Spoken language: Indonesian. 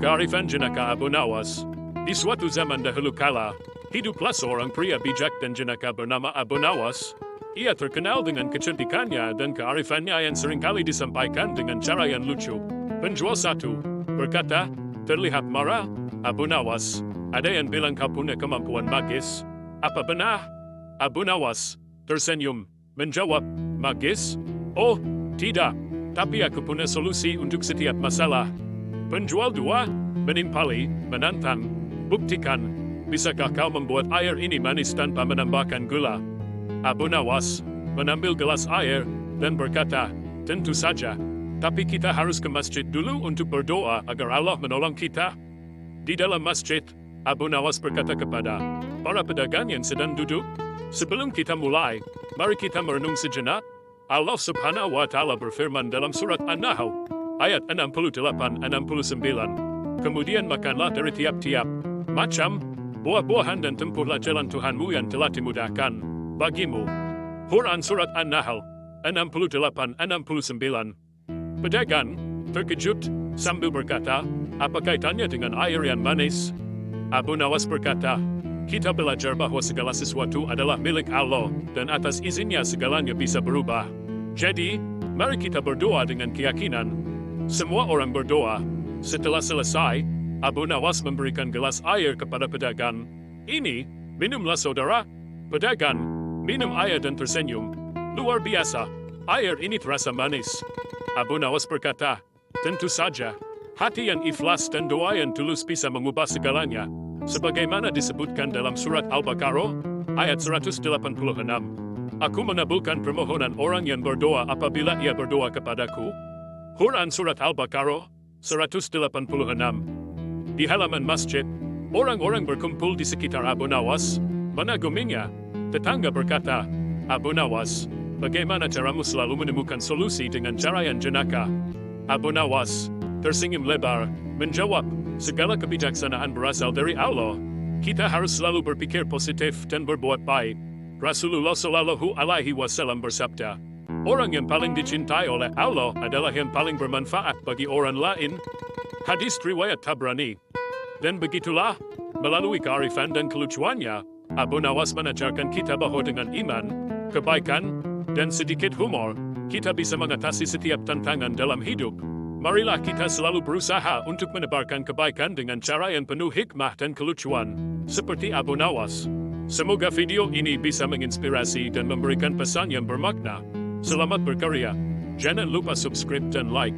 kearifan jenaka Abu Nawas. Di suatu zaman dahulu kala, hiduplah seorang pria bijak dan jenaka bernama Abu Nawas. Ia terkenal dengan kecantikannya dan kearifannya yang seringkali disampaikan dengan cara yang lucu. Penjual satu berkata, "Terlihat marah, Abu Nawas. Ada yang bilang kau punya kemampuan magis. Apa benar?" Abu Nawas tersenyum, menjawab, "Magis? Oh, tidak. Tapi aku punya solusi untuk setiap masalah." Penjual dua menimpali, menantang, "Buktikan, bisakah kau membuat air ini manis tanpa menambahkan gula?" Abu Nawas mengambil gelas air dan berkata, "Tentu saja. Tapi kita harus ke masjid dulu untuk berdoa agar Allah menolong kita." Di dalam masjid, Abu Nawas berkata kepada para pedagang yang sedang duduk, "Sebelum kita mulai, mari kita merenung sejenak." Allah Subhanahu wa Ta'ala berfirman dalam surat An-Nahl, ayat 68-69. "Kemudian makanlah dari tiap-tiap macam buah-buahan dan tempuhlah jalan Tuhanmu yang telah dimudahkan bagimu." Quran surat An-Nahl 68-69. Pedagang terkejut sambil berkata, "Apa kaitannya dengan air yang manis?" Abu Nawas berkata, "Kita belajar bahwa segala sesuatu adalah milik Allah dan atas izinnya segalanya bisa berubah. Jadi, mari kita berdoa dengan keyakinan." Semua orang berdoa. Setelah selesai, Abu Nawas memberikan gelas air kepada pedagang. "Ini, minumlah saudara." Pedagang minum air dan tersenyum. "Luar biasa, air ini terasa manis." Abu Nawas berkata, "Tentu saja, hati yang ikhlas dan doa yang tulus bisa mengubah segalanya. Sebagaimana disebutkan dalam surat Al-Baqarah, ayat 186. Aku mengabulkan permohonan orang yang berdoa apabila ia berdoa kepadaku." Quran surat Al-Baqarah 186. Di halaman masjid, orang-orang berkumpul di sekitar Abu Nawas, mengaguminya. Tetangga berkata, "Abu Nawas, bagaimana caramu selalu menemukan solusi dengan cara yang jenaka?" Abu Nawas tersenyum lebar, menjawab, "Segala kebijaksanaan berasal dari Allah. Kita harus selalu berpikir positif dan berbuat baik." Rasulullah Shallallahu Alaihi Wasallam bersabda, "Orang yang paling dicintai oleh Allah adalah yang paling bermanfaat bagi orang lain." Hadis riwayat Tabrani. Dan begitulah, melalui kearifan dan kelucuannya, Abu Nawas mengajarkan kita bahwa dengan iman, kebaikan, dan sedikit humor, kita bisa mengatasi setiap tantangan dalam hidup. Marilah kita selalu berusaha untuk menebarkan kebaikan dengan cara yang penuh hikmah dan kelucuan, seperti Abu Nawas. Semoga video ini bisa menginspirasi dan memberikan pesan yang bermakna. Selamat berkarya. Jangan lupa subscribe dan like.